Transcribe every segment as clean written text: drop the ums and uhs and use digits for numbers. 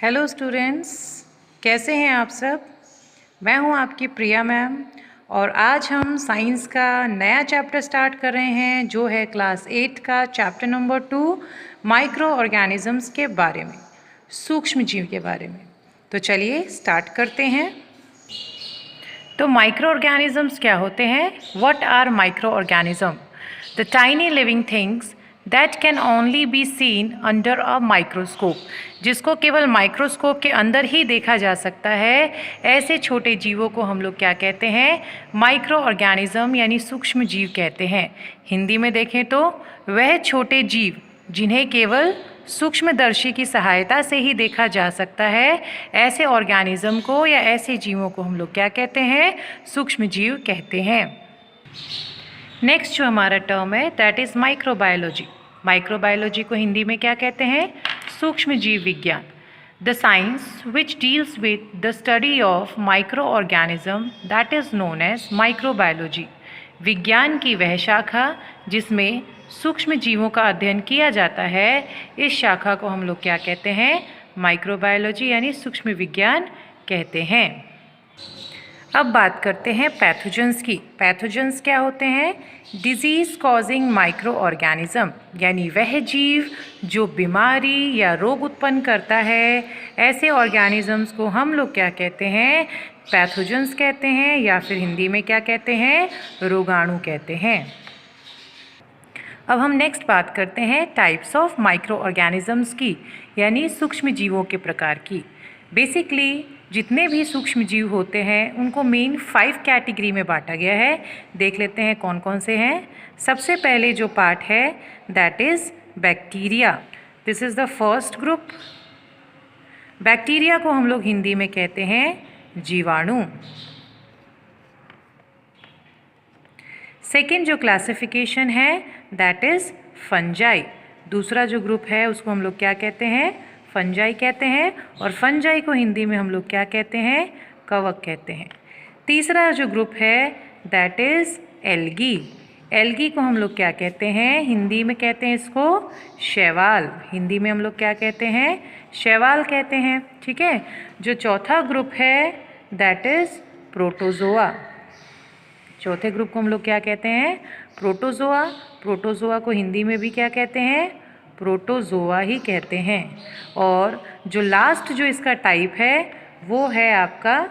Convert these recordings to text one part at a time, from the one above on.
Hello students, कैसे हैं आप सब। मैं हूं आपकी प्रिया मैम और आज हम साइंस का नया चैप्टर स्टार्ट कर रहे हैं जो है क्लास 8 का चैप्टर नंबर 2 माइक्रो ऑर्गेनिजम्स के बारे में, सूक्ष्म जीव के बारे में। तो चलिए स्टार्ट करते हैं। तो माइक्रो ऑर्गेनिजम्स क्या होते हैं? What are microorganism? The tiny living things that can only be seen under a microscope, जिसको केवल माइक्रोस्कोप के अंदर ही देखा जा सकता है। ऐसे छोटे जीवों को हम लोग क्या कहते हैं? माइक्रो ऑर्गेनिज्म यानी सूक्ष्म जीव कहते हैं। हिंदी में देखें तो वह छोटे जीव जिन्हें केवल सूक्ष्मदर्शी की सहायता से ही देखा जा सकता है, ऐसे ऑर्गेनिज्म को या ऐसे जीवों को हम लोग क्या कहते हैं? सूक्ष्म जीव कहते हैं। नेक्स्ट जो हमारा टर्म है दैट इज़ माइक्रोबायोलॉजी। माइक्रोबायोलॉजी को हिंदी में क्या कहते हैं? सूक्ष्म जीव विज्ञान। The science which deals with the study of microorganism that is known as microbiology. विज्ञान की वह शाखा जिसमें सूक्ष्म जीवों का अध्ययन किया जाता है, इस शाखा को हम लोग क्या कहते हैं? माइक्रोबायोलॉजी यानी सूक्ष्म विज्ञान कहते हैं। अब बात करते हैं पैथोजेंस की। पैथोजेंस क्या होते हैं? डिजीज़ कॉजिंग माइक्रो ऑर्गेनिज्म, यानी वह जीव जो बीमारी या रोग उत्पन्न करता है, ऐसे ऑर्गेनिजम्स को हम लोग क्या कहते हैं? पैथोजेंस कहते हैं, या फिर हिंदी में क्या कहते हैं? रोगाणु कहते हैं। अब हम नेक्स्ट बात करते हैं टाइप्स ऑफ माइक्रो ऑर्गेनिजम्स की, यानी सूक्ष्म जीवों के प्रकार की। बेसिकली जितने भी सूक्ष्म जीव होते हैं उनको मेन 5 कैटेगरी में बांटा गया है। देख लेते हैं कौन कौन से हैं। सबसे पहले जो पार्ट है that is bacteria. This is the first group. Bacteria को हम लोग हिंदी में कहते हैं जीवाणु। सेकेंड जो क्लासिफिकेशन है दैट इज़ फंजाई। दूसरा जो ग्रुप है उसको हम लोग क्या कहते हैं? फंजाई कहते हैं। और फंजाई को हिंदी में हम लोग क्या कहते हैं? कवक कहते हैं। तीसरा जो ग्रुप है दैट इज़ एल्गी। एल्गी को हम लोग क्या कहते हैं? हिंदी में कहते हैं इसको शैवाल। हिंदी में हम लोग क्या कहते हैं? शैवाल कहते हैं। ठीक है। जो चौथा ग्रुप है दैट इज़ प्रोटोजोआ। चौथे ग्रुप को हम लोग क्या कहते हैं? प्रोटोजोआ। प्रोटोजोआ को हिंदी में भी क्या कहते हैं? प्रोटोजोआ ही कहते हैं। और जो लास्ट जो इसका टाइप है वो है आपका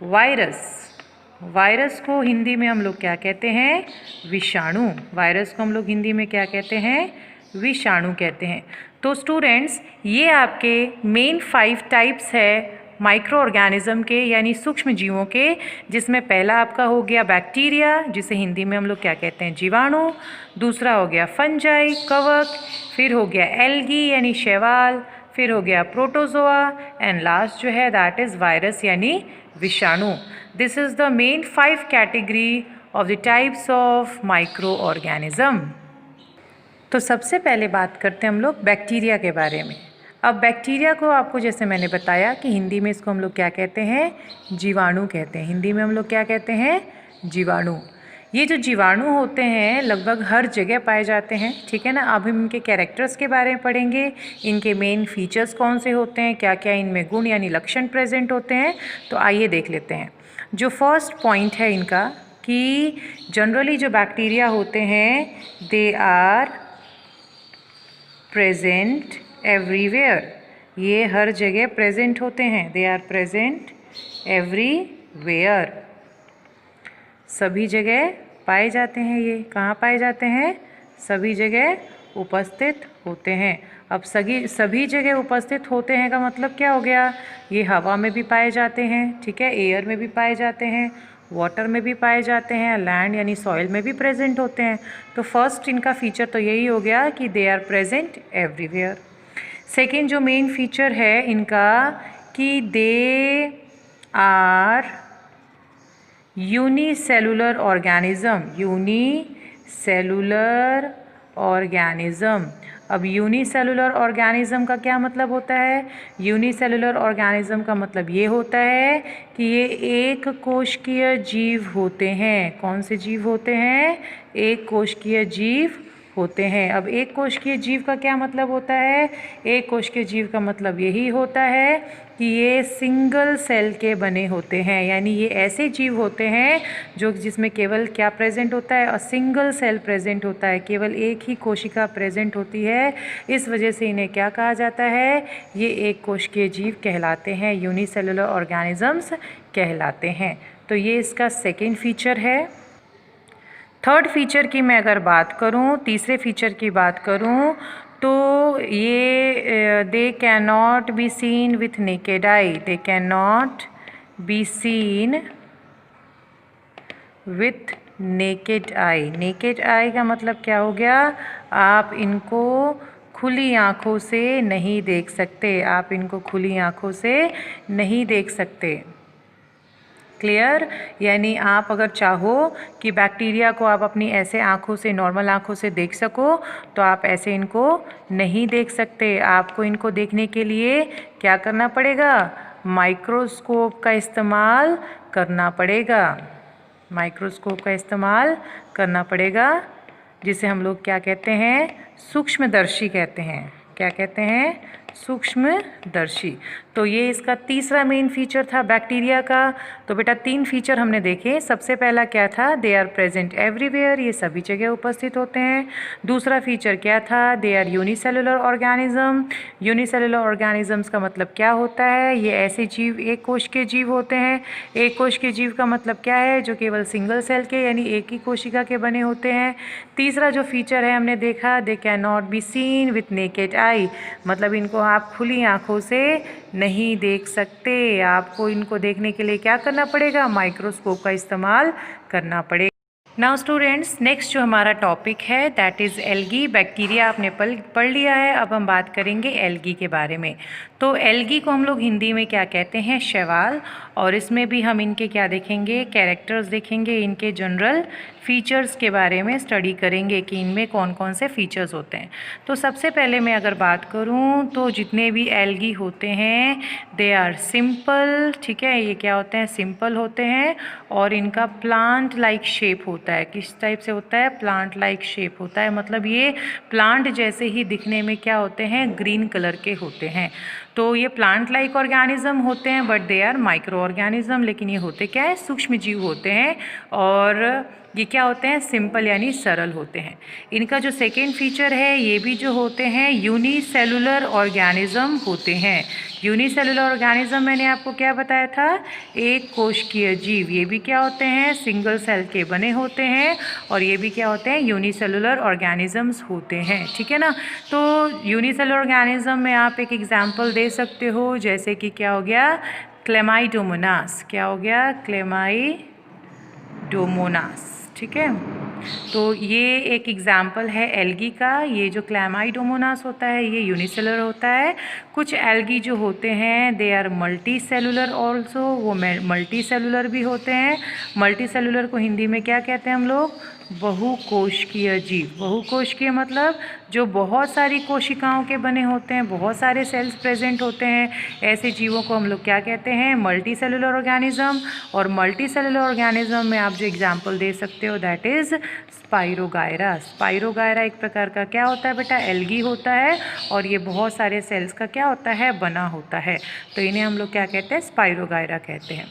वायरस। वायरस को हिंदी में हम लोग क्या कहते हैं? विषाणु। वायरस को हम लोग हिंदी में क्या कहते हैं? विषाणु कहते हैं। तो स्टूडेंट्स, ये आपके मेन 5 टाइप्स है माइक्रो ऑर्गेनिज्म के, यानी सूक्ष्म जीवों के, जिसमें पहला आपका हो गया बैक्टीरिया, जिसे हिंदी में हम लोग क्या कहते हैं? जीवाणु। दूसरा हो गया फंजाई, कवक। फिर हो गया एल्गी यानी शैवाल। फिर हो गया प्रोटोजोआ। एंड लास्ट जो है दैट इज़ वायरस यानी विषाणु। This is the main 5 category of the types of micro organism. तो सबसे पहले बात करते हैं हम लोग बैक्टीरिया के बारे में। अब बैक्टीरिया को आपको जैसे मैंने बताया कि हिंदी में इसको हम लोग क्या कहते हैं? जीवाणु कहते हैं। हिंदी में हम लोग क्या कहते हैं? जीवाणु। ये जो जीवाणु होते हैं लगभग हर जगह पाए जाते हैं। ठीक है ना। अब हम इनके कैरेक्टर्स के बारे में पढ़ेंगे, इनके मेन फीचर्स कौन से होते हैं, क्या क्या इनमें गुण यानी लक्षण प्रेजेंट होते हैं। तो आइए देख लेते हैं। जो फर्स्ट पॉइंट है इनका कि जनरली जो बैक्टीरिया होते हैं दे आर प्रेजेंट एवरीवेयर। ये हर जगह प्रेजेंट होते हैं। They are present everywhere. सभी जगह पाए जाते हैं। ये कहाँ पाए जाते हैं? सभी जगह उपस्थित होते हैं। अब सभी जगह उपस्थित होते हैं का मतलब क्या हो गया? ये हवा में भी पाए जाते हैं। ठीक है। एयर में भी पाए जाते हैं, वाटर में भी पाए जाते हैं, लैंड यानी सॉइल में भी प्रेजेंट होते हैं। तो फर्स्ट इनका फीचर तो यही हो गया कि they are present everywhere. Second जो मेन फीचर है इनका कि they are unicellular organism. Unicellular organism. अब यूनिसेलुलर ऑर्गेनिज्म का क्या मतलब होता है? यूनिसेलुलर ऑर्गेनिज्म का मतलब ये होता है कि ये एक कोशिकीय जीव होते हैं। कौन से जीव होते हैं? एक कोशिकीय जीव होते हैं। अब एक कोशिकीय जीव का क्या मतलब होता है? एक कोशिकीय जीव का मतलब यही होता है कि ये सिंगल सेल के बने होते हैं, यानी ये ऐसे जीव होते हैं जो जिसमें केवल क्या प्रेजेंट होता है? और सिंगल सेल प्रेजेंट होता है, केवल एक ही कोशिका प्रेजेंट होती है। इस वजह से इन्हें क्या कहा जाता है? ये एक कोशिकीय जीव कहलाते हैं, यूनिसेलुलर ऑर्गेनिजम्स कहलाते हैं। तो ये इसका सेकेंड फीचर है। थर्ड फीचर की मैं अगर बात करूं, तीसरे फीचर की बात करूं, तो ये they can not be seen with naked eye. They can not be seen with naked eye. Naked eye का मतलब क्या हो गया? आप इनको खुली आँखों से नहीं देख सकते, आप इनको खुली आँखों से नहीं देख सकते। क्लियर? यानी आप अगर चाहो कि बैक्टीरिया को आप अपनी ऐसे आँखों से, नॉर्मल आँखों से देख सको, तो आप ऐसे इनको नहीं देख सकते। आपको इनको देखने के लिए क्या करना पड़ेगा? माइक्रोस्कोप का इस्तेमाल करना पड़ेगा। माइक्रोस्कोप का इस्तेमाल करना पड़ेगा, जिसे हम लोग क्या कहते हैं? सूक्ष्मदर्शी कहते हैं। क्या कहते हैं? सूक्ष्मदर्शी। तो ये इसका तीसरा मेन फीचर था बैक्टीरिया का। तो बेटा 3 फीचर हमने देखे। सबसे पहला क्या था? दे आर प्रेजेंट एवरीवेयर, ये सभी जगह उपस्थित होते हैं। दूसरा फीचर क्या था? They are unicellular organism. Unicellular organisms का मतलब क्या होता है? ये ऐसे जीव, एक कोश के जीव होते हैं। एक कोश के जीव का मतलब क्या है? जो केवल सिंगल सेल के, यानी एक ही कोशिका के बने होते हैं। तीसरा जो फीचर है हमने देखा, they can not be seen with naked eye, मतलब इनको आप खुली आँखों से नहीं देख सकते। आपको इनको देखने के लिए क्या करना पड़ेगा? माइक्रोस्कोप का इस्तेमाल करना पड़ेगा। नाउ स्टूडेंट्स, नेक्स्ट जो हमारा टॉपिक है दैट इज़ एल्गी। बैक्टीरिया आपने पढ़ लिया है, अब हम बात करेंगे एल्गी के बारे में। तो एल्गी को हम लोग हिंदी में क्या कहते हैं? शैवाल। और इसमें भी हम इनके क्या देखेंगे? कैरेक्टर्स देखेंगे, इनके जनरल फीचर्स के बारे में स्टडी करेंगे कि इनमें कौन कौन से फीचर्स होते हैं। तो सबसे पहले मैं अगर बात करूं, तो जितने भी एल्गी होते हैं दे आर सिंपल। ठीक है, ये क्या होते हैं? सिंपल होते हैं। और इनका प्लांट लाइक शेप होता है। किस टाइप से होता है? प्लांट लाइक शेप होता है, मतलब ये प्लांट जैसे ही दिखने में क्या होते हैं? ग्रीन कलर के होते हैं। तो ये प्लांट लाइक ऑर्गेनिज्म होते हैं, but they are microorganism. लेकिन ये होते क्या है? सूक्ष्म जीव होते हैं। और ये क्या होते हैं? सिंपल यानी सरल होते हैं। इनका जो सेकेंड फीचर है, ये भी जो होते हैं यूनिसेलुलर ऑर्गेनिज्म होते हैं। यूनिसेलुलर ऑर्गेनिज्म मैंने आपको क्या बताया था? एक कोशिकीय जीव। ये भी क्या होते हैं? सिंगल सेल के बने होते हैं। और ये भी क्या होते हैं? यूनिसेलुलर ऑर्गेनिजम्स होते हैं। ठीक है ना? तो यूनिसेलुलर ऑर्गेनिज्म में आप एक एग्जाम्पल दे सकते हो, जैसे कि क्या हो गया? क्लेमाइडोमोनास। क्या हो गया? क्लेमाइडोमोनास। ठीक है, तो ये एक एग्जाम्पल है एल्गी का। ये जो क्लेमाइडोमोनास होता है ये यूनिसेलुलर होता है। कुछ एल्गी जो होते हैं they are multicellular also, वो मल्टी सेलुलर भी होते हैं। मल्टी सेलुलर को हिंदी में क्या कहते हैं हम लोग? बहुकोशिकीय जीव। बहुकोशिकीय मतलब जो बहुत सारी कोशिकाओं के बने होते हैं, बहुत सारे सेल्स प्रेजेंट होते हैं। ऐसे जीवों को हम लोग क्या कहते हैं? Multi cellular organism. और मल्टी सेलुलर ऑर्गेनिज्म में आप जो एग्जांपल दे सकते हो दैट इज़ स्पाइरोगायरा। स्पाइरोगायरा एक प्रकार का क्या होता है बेटा? एल्गी होता है। और ये बहुत सारे सेल्स का क्या होता है? बना होता है। तो इन्हें हम लोग क्या कहते हैं? स्पाइरोगायरा कहते हैं।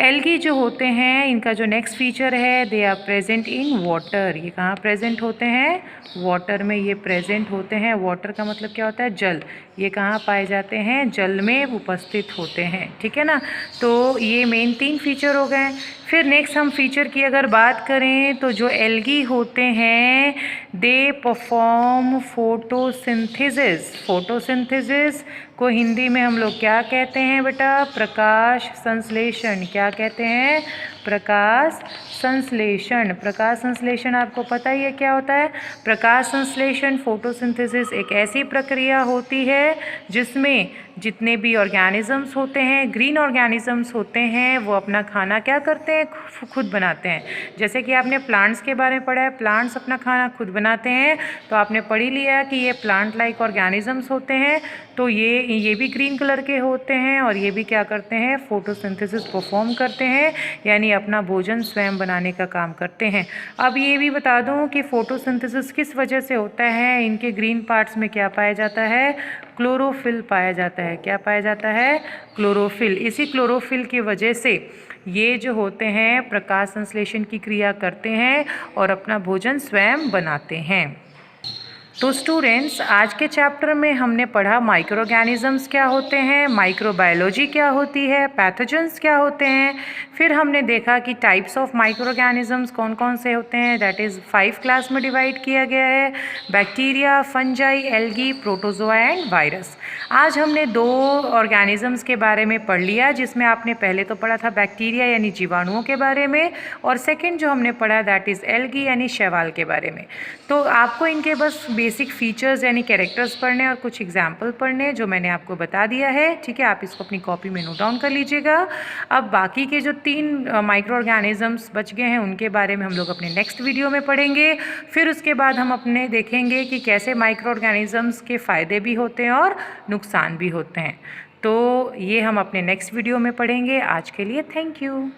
एल्गी जो होते हैं, इनका जो नेक्स्ट फीचर है, they are present in water. ये कहाँ प्रेजेंट होते हैं? वाटर में ये प्रेजेंट होते हैं। वाटर का मतलब क्या होता है? जल। ये कहाँ पाए जाते हैं? जल में उपस्थित होते हैं। ठीक है ना? तो ये मेन 3 फीचर हो गए। फिर नेक्स्ट हम फीचर की अगर बात करें, तो जो एल्गी होते हैं दे परफॉर्म फोटोसिंथेसिस। फोटोसिंथेसिस को हिंदी में हम लोग क्या कहते हैं बेटा? प्रकाश संश्लेषण। क्या कहते हैं? प्रकाश संश्लेषण। प्रकाश संश्लेषण आपको पता ही है क्या होता है? प्रकाश संश्लेषण, फोटोसिंथेसिस एक ऐसी प्रक्रिया होती है जिसमें जितने भी ऑर्गेनिजम्स होते हैं, ग्रीन ऑर्गेनिजम्स होते हैं, वो अपना खाना क्या करते हैं? खुद बनाते हैं। जैसे कि आपने प्लांट्स के बारे में पढ़ा है, प्लांट्स अपना खाना खुद बनाते हैं। तो आपने पढ़ ही लिया कि ये प्लांट लाइक ऑर्गेनिजम्स होते हैं। तो ये भी ग्रीन कलर के होते हैं और ये भी क्या करते हैं? फोटोसिंथेसिस परफॉर्म करते हैं, यानी अपना भोजन स्वयं बनाने का काम करते हैं। अब ये भी बता दूं कि फोटोसिंथेसिस किस वजह से होता है। इनके ग्रीन पार्ट्स में क्या पाया जाता है? क्लोरोफिल पाया जाता है। क्या पाया जाता है? क्लोरोफिल। इसी क्लोरोफिल की वजह से ये जो होते हैं प्रकाश संश्लेषण की क्रिया करते हैं और अपना भोजन स्वयं बनाते हैं। तो स्टूडेंट्स, आज के चैप्टर में हमने पढ़ा माइक्रो ऑर्गेनिजम्स क्या होते हैं, माइक्रोबायोलॉजी क्या होती है, पैथोजेंस क्या होते हैं। फिर हमने देखा कि टाइप्स ऑफ माइक्रो ऑर्गेनिजम्स कौन कौन से होते हैं, दैट इज़ 5 क्लास में डिवाइड किया गया है, bacteria, fungi, algae, protozoa and virus. आज हमने 2 ऑर्गेनिजम्स के बारे में पढ़ लिया, जिसमें आपने पहले तो पढ़ा था बैक्टीरिया यानी जीवाणुओं के बारे में, और सेकेंड जो हमने पढ़ा दैट इज़ एल्गी यानी शैवाल के बारे में। तो आपको इनके बस बेसिक फीचर्स यानी कैरेक्टर्स पढ़ने और कुछ एग्जाम्पल पढ़ने जो मैंने आपको बता दिया है, ठीक है। आप इसको अपनी कॉपी में नोट डाउन कर लीजिएगा। अब बाकी के जो 3 माइक्रो ऑर्गेनिजम्स बच गए हैं उनके बारे में हम लोग अपने नेक्स्ट वीडियो में पढ़ेंगे। फिर उसके बाद हम अपने देखेंगे कि कैसे माइक्रो ऑर्गेनिजम्स के फ़ायदे भी होते हैं और नुकसान भी होते हैं। तो ये हम अपने नेक्स्ट वीडियो में पढ़ेंगे। आज के लिए थैंक यू।